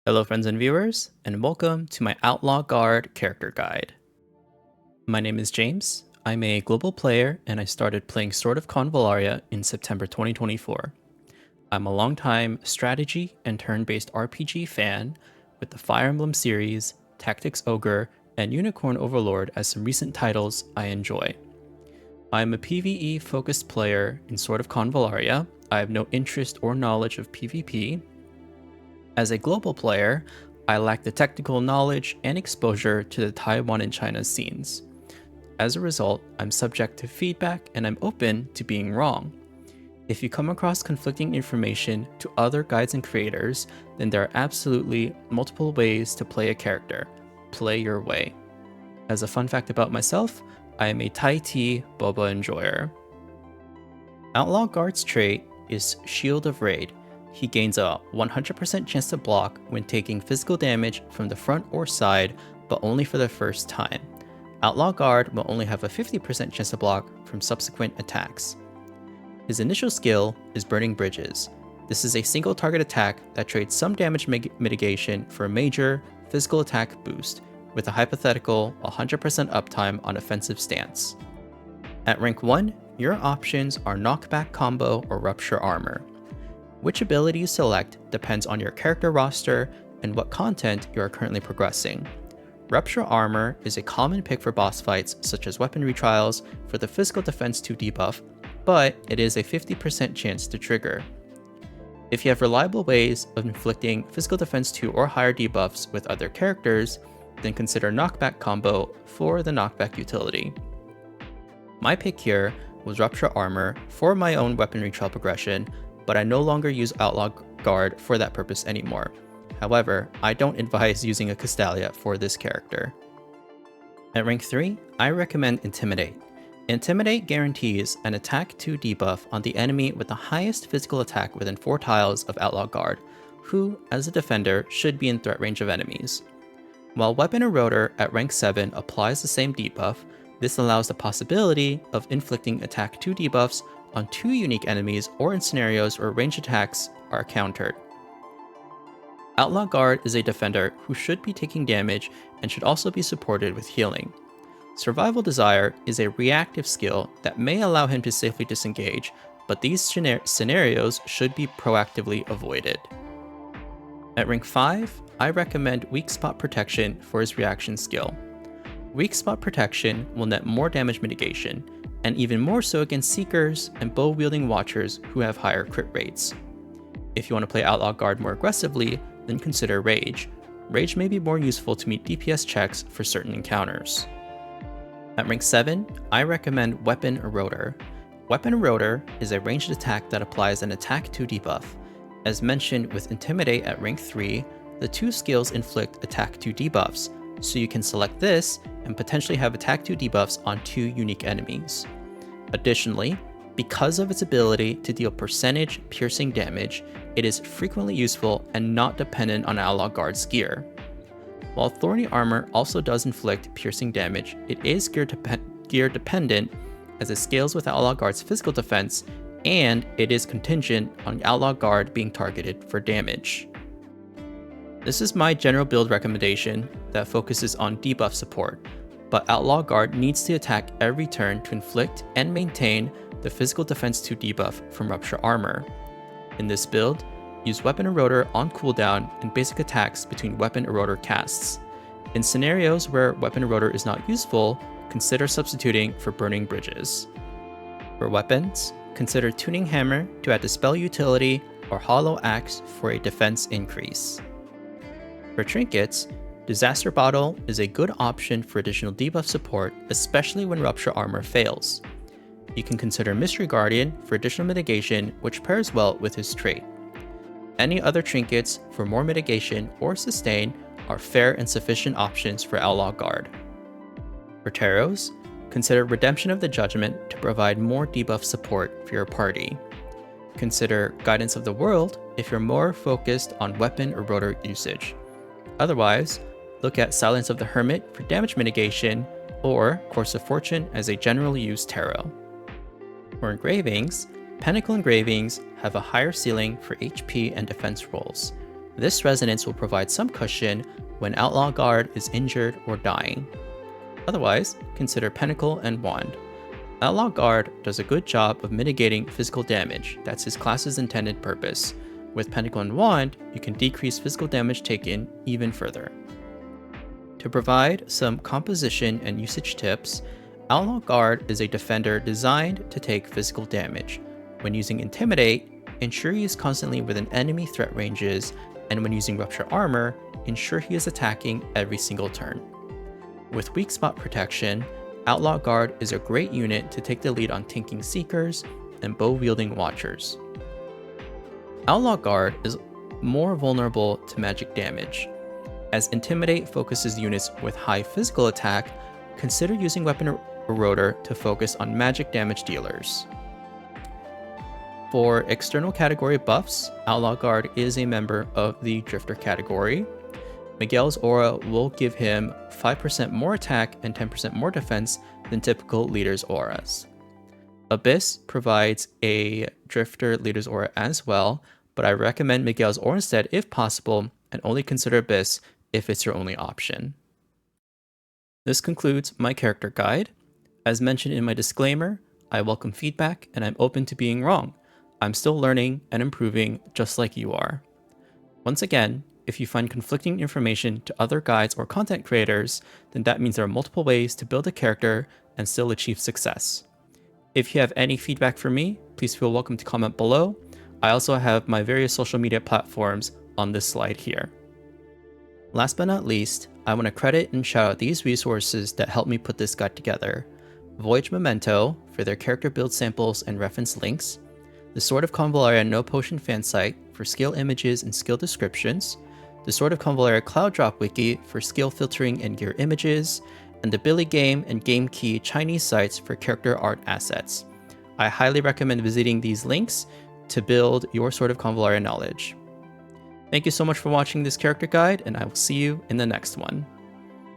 Hello, friends and viewers, and welcome to my Outlaw Guard character guide. My name is James. I'm a global player, and I started playing Sword of Convallaria in September 2024. I'm a longtime strategy and turn-based RPG fan with the Fire Emblem series, Tactics Ogre, and Unicorn Overlord as some recent titles I enjoy. I'm a PvE-focused player in Sword of Convallaria. I have no interest or knowledge of PvP. As a global player, I lack the technical knowledge and exposure to the Taiwan and China scenes. As a result, I'm subject to feedback and I'm open to being wrong. If you come across conflicting information to other guides and creators, then there are absolutely multiple ways to play a character. Play your way. As a fun fact about myself, I am a Thai tea boba enjoyer. Outlaw Guard's trait is Shield of Raid. He gains a 100% chance to block when taking physical damage from the front or side, but only for the first time. Outlaw Guard will only have a 50% chance to block from subsequent attacks. His initial skill is Burning Bridges. This is a single target attack that trades some damage mitigation for a major physical attack boost, with a hypothetical 100% uptime on offensive stance. At rank 1, your options are Knockback Combo or Rupture Armor. Which ability you select depends on your character roster and what content you are currently progressing. Rupture Armor is a common pick for boss fights such as weapon retrials for the Physical Defense 2 debuff, but it is a 50% chance to trigger. If you have reliable ways of inflicting Physical Defense 2 or higher debuffs with other characters, then consider Knockback Combo for the knockback utility. My pick here was Rupture Armor for my own weapon retrial progression, but I no longer use Outlaw Guard for that purpose anymore. However, I don't advise using a Castalia for this character. At rank 3, I recommend Intimidate. Intimidate guarantees an attack 2 debuff on the enemy with the highest physical attack within 4 tiles of Outlaw Guard, who, as a defender, should be in threat range of enemies. While Weapon Eroder at rank 7 applies the same debuff, this allows the possibility of inflicting attack 2 debuffs on 2 unique enemies or in scenarios where ranged attacks are countered. Outlaw Guard is a defender who should be taking damage and should also be supported with healing. Survival Desire is a reactive skill that may allow him to safely disengage, but these scenarios should be proactively avoided. At rank 5, I recommend Weak Spot Protection for his reaction skill. Weak Spot Protection will net more damage mitigation, and even more so against Seekers and bow-wielding Watchers who have higher crit rates. If you want to play Outlaw Guard more aggressively, then consider Rage. Rage may be more useful to meet DPS checks for certain encounters. At rank 7, I recommend Weapon Eroder. Weapon Eroder is a ranged attack that applies an attack 2 debuff. As mentioned with Intimidate at rank 3, the 2 skills inflict attack 2 debuffs, so you can select this and potentially have attack 2 debuffs on 2 unique enemies. Additionally, because of its ability to deal percentage piercing damage, it is frequently useful and not dependent on Outlaw Guard's gear. While Thorny Armor also does inflict piercing damage, it is gear dependent as it scales with Outlaw Guard's physical defense, and it is contingent on Outlaw Guard being targeted for damage. This is my general build recommendation that focuses on debuff support, but Outlaw Guard needs to attack every turn to inflict and maintain the Physical Defense 2 debuff from Rupture Armor. In this build, use Weapon Eroder on cooldown and basic attacks between Weapon Eroder casts. In scenarios where Weapon Eroder is not useful, consider substituting for Burning Bridges. For weapons, consider Tuning Hammer to add Dispel utility or Hollow Axe for a defense increase. For trinkets, Disaster Bottle is a good option for additional debuff support, especially when Rupture Armor fails. You can consider Mystery Guardian for additional mitigation, which pairs well with his trait. Any other trinkets for more mitigation or sustain are fair and sufficient options for Outlaw Guard. For Taros, consider Redemption of the Judgment to provide more debuff support for your party. Consider Guidance of the World if you're more focused on Weapon Eroder usage. Otherwise, look at Silence of the Hermit for damage mitigation, or Course of Fortune as a generally used tarot. For engravings, Pinnacle engravings have a higher ceiling for HP and defense rolls. This resonance will provide some cushion when Outlaw Guard is injured or dying. Otherwise, consider Pentacle and Wand. Outlaw Guard does a good job of mitigating physical damage, that's his class's intended purpose. With Pentacle and Wand, you can decrease physical damage taken even further. To provide some composition and usage tips, Outlaw Guard is a defender designed to take physical damage. When using Intimidate, ensure he is constantly within enemy threat ranges, and when using Rupture Armor, ensure he is attacking every single turn. With Weak Spot Protection, Outlaw Guard is a great unit to take the lead on tanking Seekers and bow-wielding Watchers. Outlaw Guard is more vulnerable to magic damage. As Intimidate focuses units with high physical attack, consider using Weapon Eroder to focus on magic damage dealers. For external category buffs, Outlaw Guard is a member of the Drifter category. Miguel's aura will give him 5% more attack and 10% more defense than typical leader's auras. Abyss provides a Drifter leader's aura as well, but I recommend Miguel's aura instead if possible, and only consider Abyss if it's your only option. This concludes my character guide. As mentioned in my disclaimer, I welcome feedback and I'm open to being wrong. I'm still learning and improving just like you are. Once again, if you find conflicting information to other guides or content creators, then that means there are multiple ways to build a character and still achieve success. If you have any feedback for me, please feel welcome to comment below. I also have my various social media platforms on this slide here. Last but not least, I want to credit and shout out these resources that helped me put this guide together. Voyage Memento for their character build samples and reference links, the Sword of Convallaria No Potion fan site for skill images and skill descriptions, the Sword of Convallaria Cloud Drop Wiki for skill filtering and gear images, and the Billy Game and Game Key Chinese sites for character art assets. I highly recommend visiting these links to build your Sword of Convallaria knowledge. Thank you so much for watching this character guide, and I will see you in the next one.